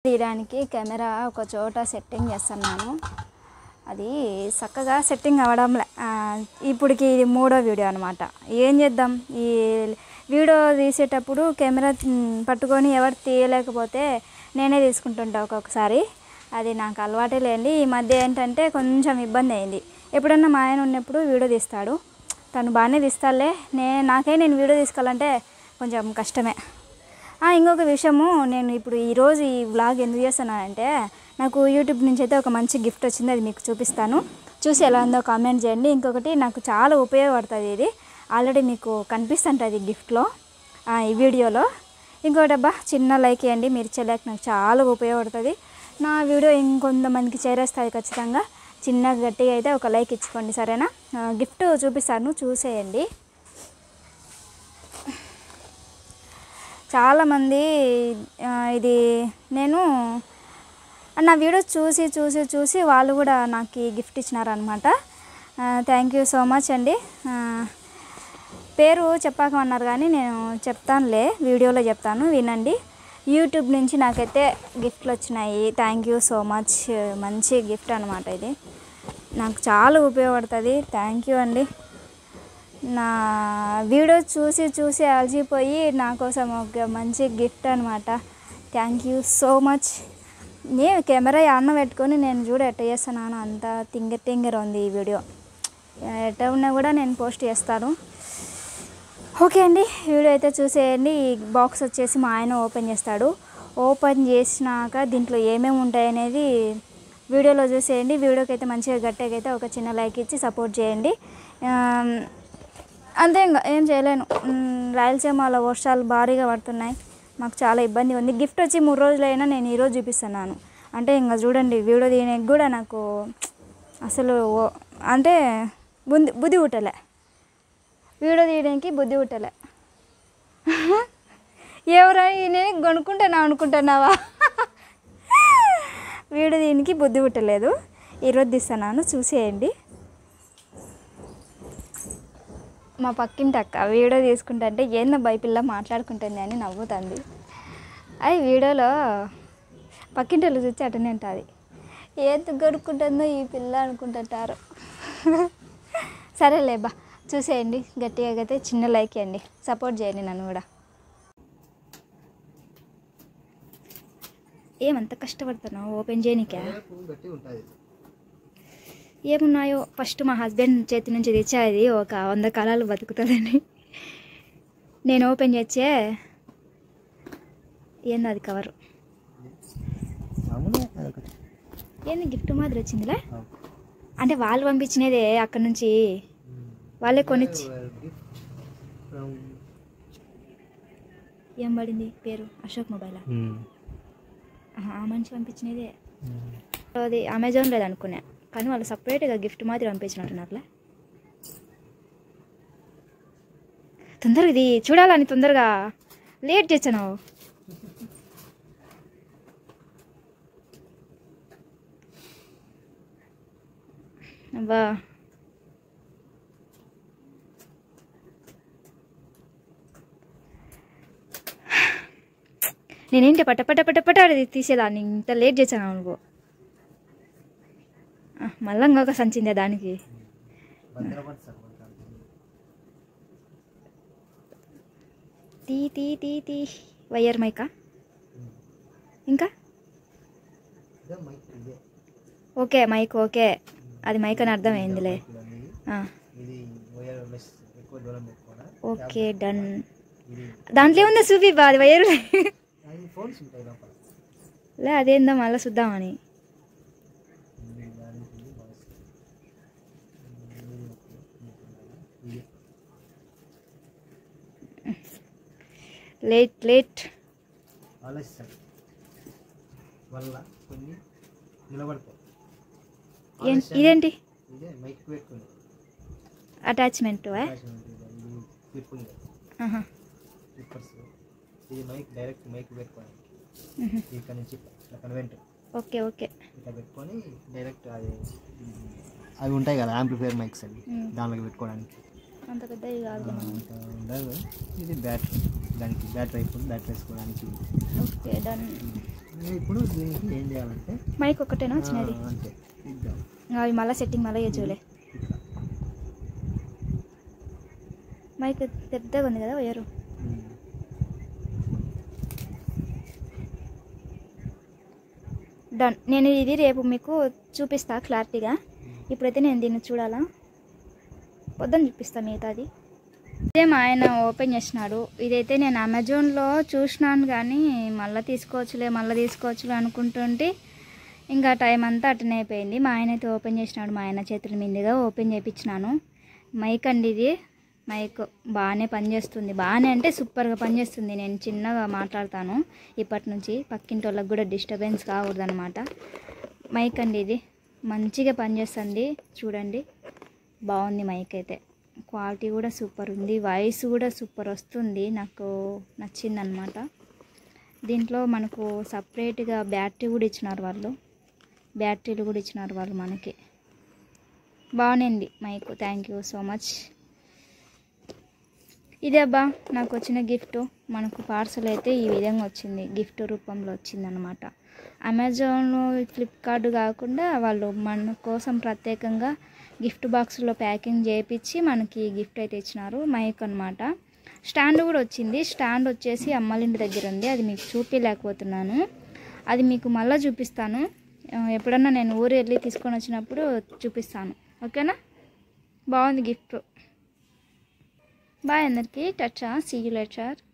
తీయడానికి కెమెరా ఒక చోట సెట్టింగ్ చేస్తున్నాను. అది చక్కగా సెట్టింగ్ అవ్వడంలే. ఇప్పటికి ఇది మూడో వీడియో అనమాట. ఏం చేద్దాం, ఈ వీడియో తీసేటప్పుడు కెమెరా పట్టుకొని ఎవరు తీయలేకపోతే నేనే తీసుకుంటుంటా ఒక్కొక్కసారి. అది నాకు అలవాటే లేండి. ఈ మధ్య ఏంటంటే కొంచెం ఇబ్బంది అయింది. ఎప్పుడన్నా మా ఆయన ఉన్నప్పుడు వీడియో తీస్తాడు, తను బాగానే తీస్తాడులే. నేను వీడియో తీసుకోవాలంటే కొంచెం కష్టమే. ఇంకొక విషయము, నేను ఇప్పుడు ఈరోజు ఈ వ్లాగ్ ఎందుకు చేస్తున్నానంటే, నాకు యూట్యూబ్ నుంచి అయితే ఒక మంచి గిఫ్ట్ వచ్చింది. అది మీకు చూపిస్తాను, చూసి ఎలా ఉందో కామెంట్ చేయండి. ఇంకొకటి నాకు చాలా ఉపయోగపడుతుంది. ఇది ఆల్రెడీ మీకు కనిపిస్తుంటుంది గిఫ్ట్లో, ఈ వీడియోలో. ఇంకోటి చిన్న లైక్ ఇవ్వండి, మీరు ఇచ్చే నాకు చాలా ఉపయోగపడుతుంది. నా వీడియో ఇంకొంతమందికి చేరేస్తుంది ఖచ్చితంగా. చిన్న గట్టిగా అయితే ఒక లైక్ ఇచ్చుకోండి, సరేనా? గిఫ్ట్ చూపిస్తాను, చూసేయండి. చాలామంది ఇది నేను నా వీడియో చూసి వాళ్ళు కూడా నాకు ఈ గిఫ్ట్ ఇచ్చినారనమాట. థ్యాంక్ యూ సో మచ్ అండి. పేరు చెప్పాకమన్నారు కానీ నేను చెప్తానులే, వీడియోలో చెప్తాను, వినండి. యూట్యూబ్ నుంచి నాకైతే గిఫ్ట్లు వచ్చినాయి. Thank you so much. మంచి గిఫ్ట్ అనమాట. ఇది నాకు చాలా ఉపయోగపడుతుంది. థ్యాంక్ యూ అండి. నా వీడియో చూసి అలసిపోయి నా కోసం ఒక మంచి గిఫ్ట్ అనమాట. Thank you so much. నేను కెమెరా అన్న పెట్టుకొని నేను ఎట్ట చేస్తున్నాను, అంత తింగర్ ఉంది ఈ వీడియో. ఎట్ట ఉన్నా కూడా నేను పోస్ట్ చేస్తాను. ఓకే అండి, వీడియో అయితే చూసేయండి. ఈ బాక్స్ వచ్చేసి మా ఆయన ఓపెన్ చేస్తాడు. ఓపెన్ చేసినాక దీంట్లో ఏమేమి ఉంటాయనేది వీడియోలో చూసేయండి. వీడియోకి అయితే మంచిగా గట్టిగా అయితే ఒక చిన్న లైక్ ఇచ్చి సపోర్ట్ చేయండి. అంతే, ఇంకా ఏం చేయలేను. రాయలసీమలో వర్షాలు భారీగా పడుతున్నాయి, మాకు చాలా ఇబ్బంది ఉంది. గిఫ్ట్ వచ్చి 3 రోజులైనా నేను ఈరోజు చూపిస్తున్నాను. అంటే ఇంకా చూడండి, వీడియో తీయడానికి కూడా నాకు అసలు అంటే బుద్ధి పుట్టలే. వీడియో తీయడానికి బుద్ధి పుట్టలే. ఎవరైనా నేను కొనుక్కుంటానా అనుకుంటున్నావా? వీడియో తీయడానికి బుద్ధి పుట్టలేదు. ఈరోజు తీస్తున్నాను, చూసేయండి. మా పక్కింటి అక్క వీడియో తీసుకుంటే ఏందబ్బా ఈ పిల్ల మాట్లాడుకుంటుంది అని నవ్వుతుంది. అది వీడియోలో పక్కింటి వాళ్ళు చూసి అటనే ఉంటుంది. ఏది కొనుక్కుంటుందో ఈ పిల్ల అనుకుంటుంటారు. సరేలేబ్బా, చూసేయండి. గట్టిగా అయితే చిన్న లైక్ ఇవ్వండి, సపోర్ట్ చేయండి నన్ను కూడా. ఏమంత కష్టపడుతున్నావు ఓపెన్ చేయనికే? ఏమున్నాయో. ఫస్ట్ మా హస్బెండ్ చేతి నుంచి తెచ్చేది ఒక 100 కాలాలు బతుకుతుందని. నేను ఓపెన్ చేసే ఏంది అది కవరు, ఏంది గిఫ్ట్ మాదిరి వచ్చిందిలే. అంటే వాళ్ళు పంపించినదే అక్కడ నుంచి, వాళ్ళే కొనిచ్చి. ఏం పడింది పేరు? అశోక్ మొబైలా? ఆ మనిషి పంపించినదే. అది అమెజాన్ లేదనుకున్నా, కానీ వాళ్ళు సపరేట్గా గిఫ్ట్ మాదిరి పంపించినట్టున్నారులే. తొందరగా ఇది చూడాలని తొందరగా లేట్ చేసాను. అబ్బా, నేనేంటి పట్ట అది తీసేదాన్ని, ఇంత లేట్ చేశాను నువ్వు. మళ్ళీ ఇంకొక సంచిందే దానికి. తీ వైర్ మైకా? ఇంకా ఓకే మైక్, ఓకే అది మైక్ అని అర్థమైందిలే. Okay done. దాంట్లో ఏముందో చూపి బా, అది వైర్ లే, అదేందో మళ్ళీ చూద్దామని. లేట్ ఇదేంటి అటాచ్మెంట్? ఓకే ఓకే, అవి ఉంటాయి కదా యాంప్లిఫైయర్ మైక్స్, అవి దానిలోకి పెట్టుకోవడానికి. అంత పెద్దది కాదు. ఇది బ్యాటరీ, దానికి బ్యాటరీ అయిపోయింది, బ్యాటరీ వేసుకోవడానికి. Okay done. ఇప్పుడు దీనికి ఏం చేయాలంటే మైక్ ఒకటేనా వచ్చినది? అంతే ఇద్దాం. అవి మళ్ళీ సెట్టింగ్ మళ్ళీ చేయలే. మైక్ పెద్దగా ఉంది కదా వైరు. డన్. నేను ఇది రేపు మీకు చూపిస్తా క్లారిటీగా. ఇప్పుడైతే నేను దీన్ని చూడాలా, పొద్దున్న చూపిస్తా మిగతాది. ఇదే మా ఆయన ఓపెన్ చేసినాడు. ఇదైతే నేను అమెజాన్లో చూసినాను కానీ మళ్ళీ తీసుకోవచ్చులే అనుకుంటుంటే ఇంకా టైం అంతా అటెండ్ అయిపోయింది. మా ఆయన అయితే ఓపెన్ చేసినాడు. మా ఆయన చేతుల మీదుగా ఓపెన్ చేయించినాను. మైక్ అండి ఇది. మైక్ బాగానే పనిచేస్తుంది. బాగానే అంటే సూపర్గా పనిచేస్తుంది. నేను చిన్నగా మాట్లాడతాను ఇప్పటి నుంచి, పక్కింటి వాళ్ళకి కూడా డిస్టర్బెన్స్ కాకూడదనమాట. మైక్ అండి ఇది, మంచిగా పనిచేస్తుంది. చూడండి బాగుంది మైక్ అయితే. క్వాలిటీ కూడా సూపర్ ఉంది. వాయిస్ కూడా సూపర్ వస్తుంది. నాకు నచ్చిందనమాట. దీంట్లో మనకు సపరేట్గా బ్యాటరీలు కూడా ఇచ్చినారు వాళ్ళు మనకి. బాగుంది mike. Thank you so much. ఇదే అబ్బా నాకు వచ్చిన గిఫ్ట్. మనకు పార్సల్ అయితే ఈ విధంగా వచ్చింది, గిఫ్ట్ రూపంలో వచ్చిందనమాట. అమెజాన్, ఫ్లిప్కార్ట్ కాకుండా వాళ్ళు మన కోసం ప్రత్యేకంగా గిఫ్ట్ బాక్స్లో ప్యాకింగ్ చేయించి మనకి గిఫ్ట్ అయితే ఇచ్చినారు. మైక్ అనమాట. స్టాండ్ కూడా వచ్చింది. స్టాండ్ వచ్చేసి అమ్మాలింటి దగ్గర ఉంది. అది మీకు చూపించలేకపోతున్నాను. అది మీకు మళ్ళీ చూపిస్తాను. ఎప్పుడన్నా నేను ఊరు వెళ్ళి తీసుకొని వచ్చినప్పుడు చూపిస్తాను. ఓకేనా? బాగుంది గిఫ్ట్. బాయ్ అందరికీ. టచ్చా. See you later.